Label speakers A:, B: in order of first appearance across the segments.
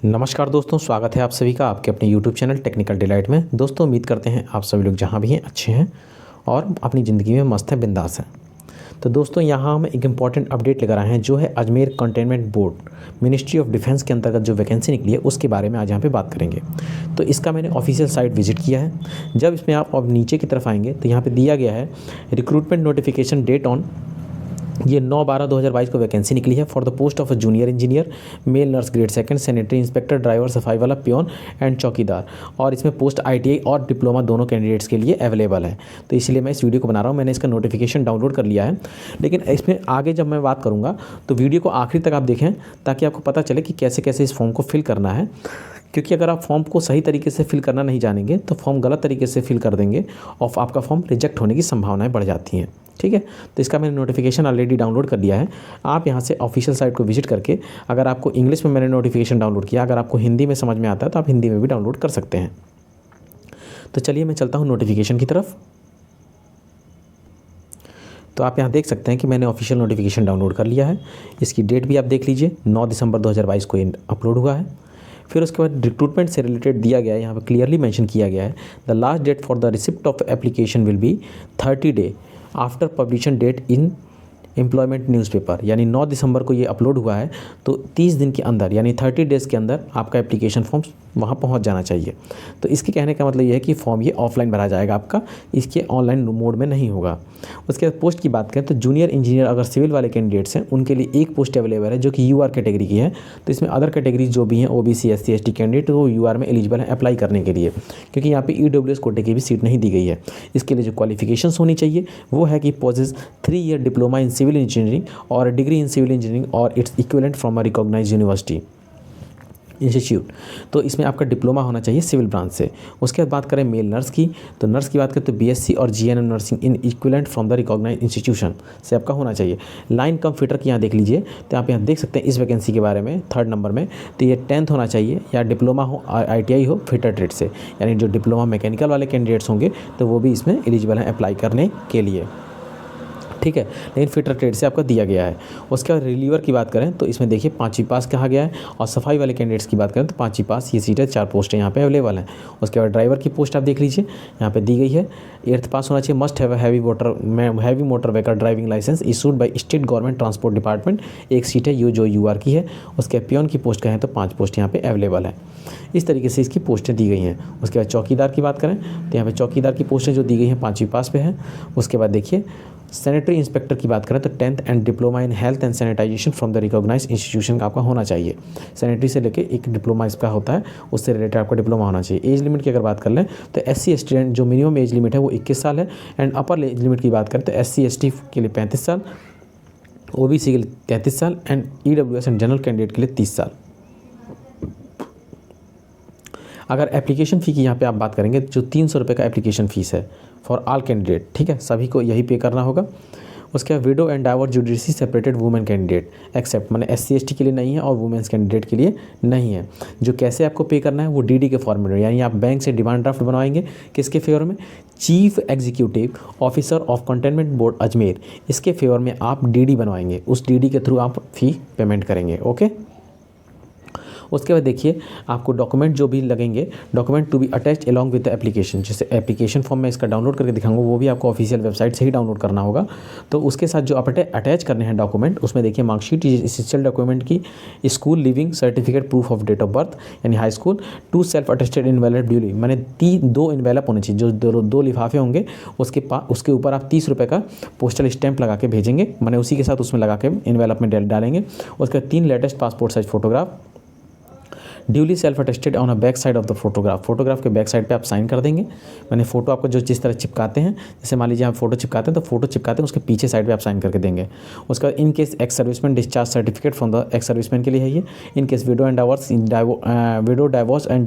A: नमस्कार दोस्तों, स्वागत है आप सभी का आपके अपने YouTube चैनल टेक्निकल डिलाइट में। दोस्तों, उम्मीद करते हैं आप सभी लोग जहां भी हैं अच्छे हैं और अपनी ज़िंदगी में मस्त हैं, बिंदास हैं। तो दोस्तों, यहाँ हम एक इम्पॉर्टेंट अपडेट लेकर आए हैं जो है Ajmer containment board ministry of defence के अंतर्गत जो वैकेंसी निकली है उसके बारे में आज यहाँ पे बात करेंगे। तो इसका मैंने ऑफिशियल साइट विजिट किया है। जब इसमें आप अब नीचे की तरफ आएंगे तो यहाँ पर दिया गया है रिक्रूटमेंट नोटिफिकेशन डेट ऑन ये 9/12/2022 को वैकेंसी निकली है for the post of a junior engineer, male nurse grade second, sanitary inspector, driver, सफाई वाला, पियोन एंड चौकीदार। और इसमें पोस्ट आईटीआई और डिप्लोमा दोनों कैंडिडेट्स के लिए अवेलेबल है। तो इसलिए मैं इस वीडियो को बना रहा हूँ। मैंने इसका नोटिफिकेशन डाउनलोड कर लिया है, लेकिन इसमें आगे जब मैं बात करूँगा तो वीडियो को आखिरी तक आप देखें ताकि आपको पता चले कि कैसे कैसे इस फॉर्म को फिल करना है। क्योंकि अगर आप फॉर्म को सही तरीके से फिल करना नहीं जानेंगे तो फॉर्म गलत तरीके से फिल कर देंगे और आपका फॉर्म रिजेक्ट होने की संभावनाएं बढ़ जाती हैं। ठीक है, तो इसका मैंने नोटिफिकेशन ऑलरेडी डाउनलोड कर लिया है। आप यहाँ से ऑफिशियल साइट को विजिट करके, अगर आपको इंग्लिश में मैंने नोटिफिकेशन डाउनलोड किया, अगर आपको हिंदी में समझ में आता है तो आप हिंदी में भी डाउनलोड कर सकते हैं। तो चलिए मैं चलता हूँ नोटिफिकेशन की तरफ। तो आप यहाँ देख सकते हैं कि मैंने ऑफिशियल नोटिफिकेशन डाउनलोड कर लिया है। इसकी डेट भी आप देख लीजिए, 9 दिसंबर 2022 को ये अपलोड हुआ है। फिर उसके बाद रिक्रूटमेंट से रिलेटेड दिया गया है, यहाँ पर क्लियरली मेंशन किया गया है the last date for the receipt of application will be 30 day after publication date in employment newspaper. यानी 9 दिसंबर को ये अपलोड हुआ है तो 30 दिन के अंदर यानी 30 डेज़ के अंदर आपका एप्लीकेशन फॉर्म वहाँ पहुँच जाना चाहिए। तो इसके कहने का मतलब ये है कि फॉर्म ये ऑफलाइन भरा जाएगा आपका, इसके ऑनलाइन मोड में नहीं होगा। उसके बाद पोस्ट की बात करें तो जूनियर इंजीनियर अगर सिविल वाले कैंडिडेट्स हैं उनके लिए एक पोस्ट अवेलेबल है जो कि यूआर कैटेगरी की है। तो इसमें अदर कैटेगरीज जो भी हैं ओबीसी एससी एसटी कैंडिडेट वो यूआर में एलिजिबल हैं अप्लाई करने के लिए, क्योंकि यहाँ पे ईडब्ल्यूएस कोटे की भी सीट नहीं दी गई है। इसके लिए जो क्वालिफिकेशंस होनी चाहिए वो है कि possess 3 year diploma in civil engineering और डिग्री इन सिविल इंजीनियरिंग और it's equivalent from a recognised university institute. तो इसमें आपका डिप्लोमा होना चाहिए सिविल ब्रांच से। उसके बाद बात करें मेल नर्स की, तो नर्स की बात करें तो बीएससी और GNM nursing in equivalent from the recognised institution से आपका होना चाहिए। लाइन कम फिटर की यहाँ देख लीजिए, तो आप यहाँ देख सकते हैं इस वैकेंसी के बारे में 3rd नंबर में, तो ये 10th होना चाहिए या डिप्लोमा हो, आईटीआई हो फिटर ट्रेड से। यानी जो डिप्लोमा मैकेनिकल वाले कैंडिडेट्स होंगे तो वो भी इसमें एलिजिबल हैं अप्लाई करने के लिए। ठीक है, लेकिन फिटर ट्रेड से आपका दिया गया है। उसके बाद रिलीवर की बात करें तो इसमें देखिए 5वीं पास कहा गया है, और सफाई वाले कैंडिडेट्स की बात करें तो 5वीं पास ये सीटें 4 पोस्टें यहाँ पे अवेलेबल हैं। उसके बाद ड्राइवर की पोस्ट आप देख लीजिए यहाँ पे दी गई है, 8th पास होना चाहिए, must have heavy motor vehicle driving licence issued by state government transport department. एक सीट है जो यूआर की है। उसके बाद पियोन की पोस्ट कहें तो 5 पोस्ट यहाँ पे अवेलेबल है। इस तरीके से इसकी पोस्टें दी गई हैं। उसके बाद चौकीदार की बात करें तो यहाँ पे चौकीदार की पोस्टें जो दी गई हैं 5वीं पास पे है। उसके बाद देखिए सैनिटरी इंस्पेक्टर की बात करें तो 10th and diploma in health and sanitisation from the recognised institution का आपका होना चाहिए। सैनिटरी से लेके एक डिप्लोमा इसका होता है, उससे रिलेटेड आपका डिप्लोमा होना चाहिए। एज लिमिट की अगर बात कर लें तो एससी एसटी जो मिनिमम एज लिमिट है वो 21 साल है, एंड अपर एज लिमिट की बात करें तो एससी एसटी के लिए 35 साल, ओबीसी के लिए 33 साल and EWS and general candidate के लिए 30 साल। अगर एप्लीकेशन फ़ी की यहाँ पे आप बात करेंगे जो 300 रुपये का एप्लीकेशन फ़ीस है फॉर ऑल कैंडिडेट, ठीक है, सभी को यही पे करना होगा। उसके बाद widow and divorce judiciary separated women candidate except, माने एससी एसटी के लिए नहीं है और वुमेन्स कैंडिडेट के लिए नहीं है। जो कैसे आपको पे करना है वो डीडी के फॉर्मेट में, यानी आप बैंक से डिमांड ड्राफ्ट बनवाएंगे किसके फेवर में, chief executive officer of cantonment board Ajmer, इसके फेवर में आप डीडी बनवाएंगे। उस डीडी के थ्रू आप फ़ी पेमेंट करेंगे। ओके, उसके बाद देखिए आपको डॉक्यूमेंट जो भी लगेंगे, document to be attached along with the application, जैसे एप्लीकेशन फॉर्म में इसका डाउनलोड करके दिखाऊंगा वो भी आपको ऑफिशियल वेबसाइट से ही डाउनलोड करना होगा। तो उसके साथ जो अटैच करने हैं डॉक्यूमेंट, उसमें देखिए मार्कशीट, एसेंशियल डॉक्यूमेंट की, school leaving certificate, proof of date of birth यानी high school, 2 self attested invalid duly, मैंने 2 इन्वेलप होने चाहिए, जो 2 लिफाफे होंगे उसके ऊपर आप 30 रुपये का पोस्टल स्टैंप लगा के भेजेंगे, मैंने उसी के साथ उसमें लगा के इन्वेलप में डालेंगे। उसके बाद 3 latest passport size photograph, duly self attested on a back side of the photograph के बैक साइड पे आप साइन कर देंगे। मैंने फ़ोटो आपको जो जिस तरह चिपकाते हैं, जैसे मान लीजिए आप फोटो चिपकाते हैं तो फोटो चिपकाते हैं उसके पीछे साइड पे आप साइन करके देंगे। उसका in case ex serviceman discharge certificate from the ex serviceman के लिए है ये। In case widow divorce and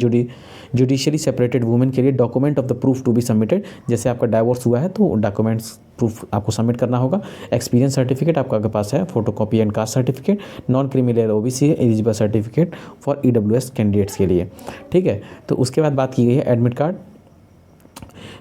A: judicially separated women के लिए document of the proof to be submitted, जैसे आपका डाइवोर्स हुआ है तो डॉक्यूमेंट्स प्रूफ आपको सबमिट करना होगा। एक्सपीरियंस सर्टिफिकेट आपका के पास है, photocopy and caste certificate, non criminal OBC eligible certificate for EWS candidates के लिए। ठीक है, तो उसके बाद बात की गई है admit card.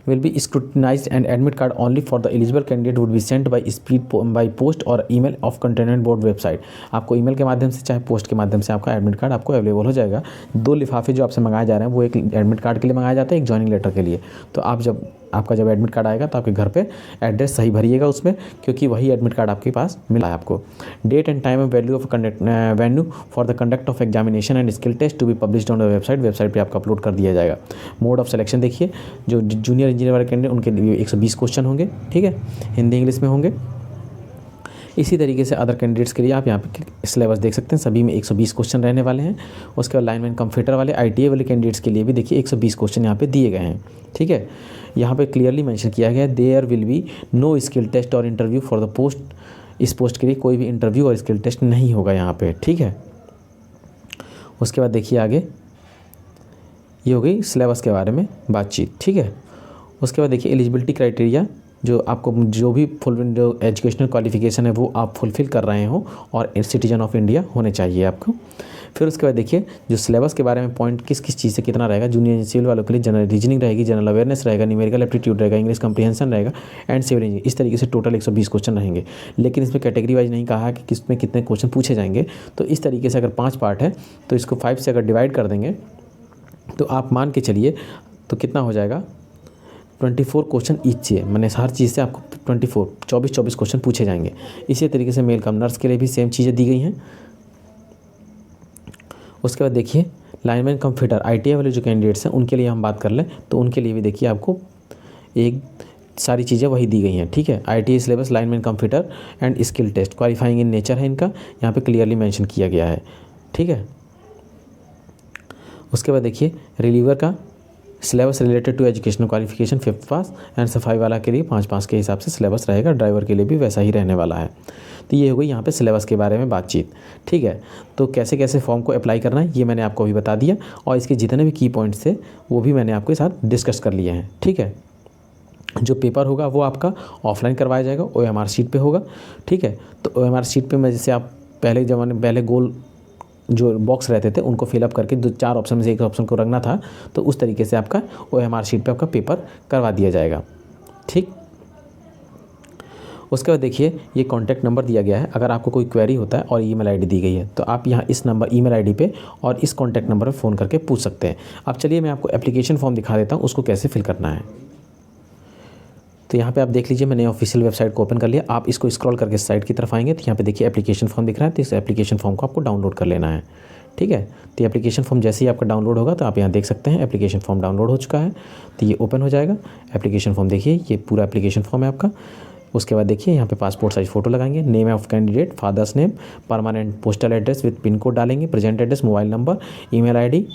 A: Will be scrutinized and admit card only for the eligible candidate would be sent by speed बाई पोस्ट और email of cantonment board website. आपको ईमेल के माध्यम से चाहे पोस्ट के माध्यम से आपका एडमिट कार्ड आपको अवेलेबल हो जाएगा। 2 लिफाफे जो आपसे मंगाए जा रहे हैं वो एक एडमिट कार्ड के लिए मंगाया जाता है, एक जॉइनिंग लेटर के लिए। तो आपका जब एडमिट कार्ड आएगा तो आपके घर पे एड्रेस सही भरिएगा उसमें, क्योंकि वही एडमिट कार्ड आपके पास मिला है आपको। Date and time and value of venue for the conduct of examination and skill test to be published on the website पे आपका अपलोड कर दिया जाएगा। मोड ऑफ सिलेक्शन देखिए, जो जूनियर इंजीनियर वाले कैंडिडेट उनके लिए 120 क्वेश्चन होंगे, ठीक है, हिंदी इंग्लिश में होंगे। इसी तरीके से अदर कैंडिडेट्स के लिए आप यहाँ पे सिलेबस देख सकते हैं, सभी में 120 क्वेश्चन रहने वाले हैं। उसके बाद लाइनमैन कम फिटर वाले ITA वाले कैंडिडेट्स के लिए भी देखिए 120 क्वेश्चन यहाँ पे दिए गए हैं, ठीक है। यहाँ पे क्लियरली मेंशन किया गया है there will be no skill test और इंटरव्यू फॉर द पोस्ट। इस पोस्ट के लिए कोई भी इंटरव्यू और स्किल टेस्ट नहीं होगा यहाँ पे, ठीक है। उसके बाद देखिए आगे, ये हो गई सिलेबस के बारे में बातचीत, ठीक है। उसके बाद देखिए एलिजिबिलिटी क्राइटेरिया, जो आपको जो भी जो एजुकेशनल क्वालिफिकेशन है वो आप फुलफ़िल कर रहे हो और सिटीजन ऑफ इंडिया होने चाहिए आपको। फिर उसके बाद देखिए जो सिलेबस के बारे में पॉइंट किस किस चीज़ से कितना रहेगा। जूनियर सिविल वालों के लिए जनरल रीजनिंग रहेगी, जनरल अवेयरनेस रहेगा, न्यूमेरिकल एप्टीट्यूड रहेगा, इंग्लिश कम्प्रीहेंशन रहेगा एंड सिविल इंजीनियरिंग। इस तरीके से टोटल 120 क्वेश्चन रहेंगे, लेकिन इसमें कैटेगरी वाइज नहीं कहा है कि किसमें कितने क्वेश्चन पूछे जाएंगे। तो इस तरीके से अगर 5 पार्ट है तो इसको 5 से अगर डिवाइड कर देंगे तो आप मान के चलिए तो कितना हो जाएगा, 24 क्वेश्चन ईच से, मैंने हर चीज़ से आपको 24 क्वेश्चन पूछे जाएंगे। इसी तरीके से मेल कम नर्स के लिए भी सेम चीज़ें दी गई हैं। उसके बाद देखिए लाइनमैन कम फिटर ITA वाले जो कैंडिडेट्स हैं उनके लिए हम बात कर लें तो उनके लिए भी देखिए आपको एक सारी चीज़ें वही दी गई हैं, ठीक है। ITA syllabus, lineman cum fitter and skill test, qualifying in nature है इनका, यहाँ पे क्लियरली मेंशन किया गया है, ठीक है। उसके बाद देखिए रिलीवर का syllabus related to educational qualification 5th pass and सफाई वाला के लिए 5 के हिसाब से सिलेबस रहेगा, ड्राइवर के लिए भी वैसा ही रहने वाला है। तो ये हो गई यहाँ पे सिलेबस के बारे में बातचीत, ठीक है। तो कैसे कैसे फॉर्म को अप्लाई करना है ये मैंने आपको अभी बता दिया, और इसके जितने भी की पॉइंट्स थे वो भी मैंने आपके साथ डिस्कस कर लिए हैं, ठीक है। जो पेपर होगा वो आपका ऑफलाइन करवाया जाएगा, OMR शीट पे होगा, ठीक है। तो OMR शीट पे मैं जैसे आप पहले गोल जो बॉक्स रहते थे उनको फिलअप करके 4 ऑप्शन में से एक ऑप्शन को रखना था, तो उस तरीके से आपका OMR शीट पे आपका पेपर करवा दिया जाएगा, ठीक। उसके बाद देखिए ये कॉन्टैक्ट नंबर दिया गया है, अगर आपको कोई क्वेरी होता है और ईमेल आईडी दी गई है तो आप यहाँ इस नंबर ईमेल आईडी पे और इस कॉन्टैक्ट नंबर पर फ़ोन करके पूछ सकते हैं। अब चलिए मैं आपको एप्लीकेशन फॉर्म दिखा देता हूँ उसको कैसे फिल करना है। तो यहाँ पे आप देख लीजिए मैंने ऑफिशियल वेबसाइट को ओपन कर लिया। आप इसको स्क्रॉल करके साइट की तरफ आएंगे तो यहाँ पे देखिए एप्लीकेशन फॉर्म दिख रहा है, तो इस एप्लीकेशन फॉर्म को आपको डाउनलोड कर लेना है, ठीक है। तो एप्लीकेशन फॉर्म जैसे ही आपका डाउनलोड होगा तो आप यहाँ देख सकते हैं एप्लीकेशन फॉर्म डाउनलोड हो चुका है, तो ये ओपन हो जाएगा। एप्लीकेशन फॉर्म देखिए ये पूरा एप्लीकेशन फॉर्म है आपका। उसके बाद देखिए यहाँ पे पासपोर्ट साइज फ़ोटो लगाएंगे, name of candidate, father's name, permanent postal address with pin code डालेंगे, present address, mobile number, email ID,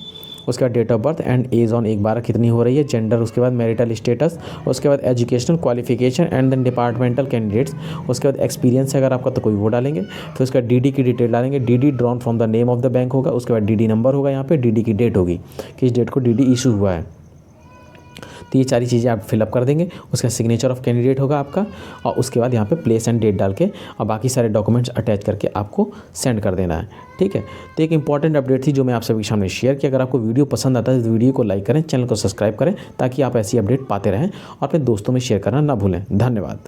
A: उसके बाद date of birth and age on 1/12 कितनी हो रही है, जेंडर, उसके बाद मैरिटल स्टेटस, उसके बाद educational qualification and then departmental candidates, उसके बाद एक्सपीरियंस है अगर आपका तो कोई वो डालेंगे। फिर उसके बाद DD की डिटेल डालेंगे, DD drawn from the name of the bank होगा, उसके बाद DD नंबर होगा, यहाँ पे DD की डेट होगी, किस डेट को DD इशू हुआ है। तो ये सारी चीज़ें आप फिलअप कर देंगे। उसका सिग्नेचर ऑफ कैंडिडेट होगा आपका, और उसके बाद यहाँ पे प्लेस एंड डेट डाल के और बाकी सारे डॉक्यूमेंट्स अटैच करके आपको सेंड कर देना है, ठीक है। तो एक इंपॉर्टेंट अपडेट थी जो मैं आप सभी के सामने शेयर किया। अगर आपको वीडियो पसंद आता है तो वीडियो को लाइक करें, चैनल को सब्सक्राइब करें ताकि आप ऐसी अपडेट पाते रहें और अपने दोस्तों में शेयर करना ना भूलें। धन्यवाद।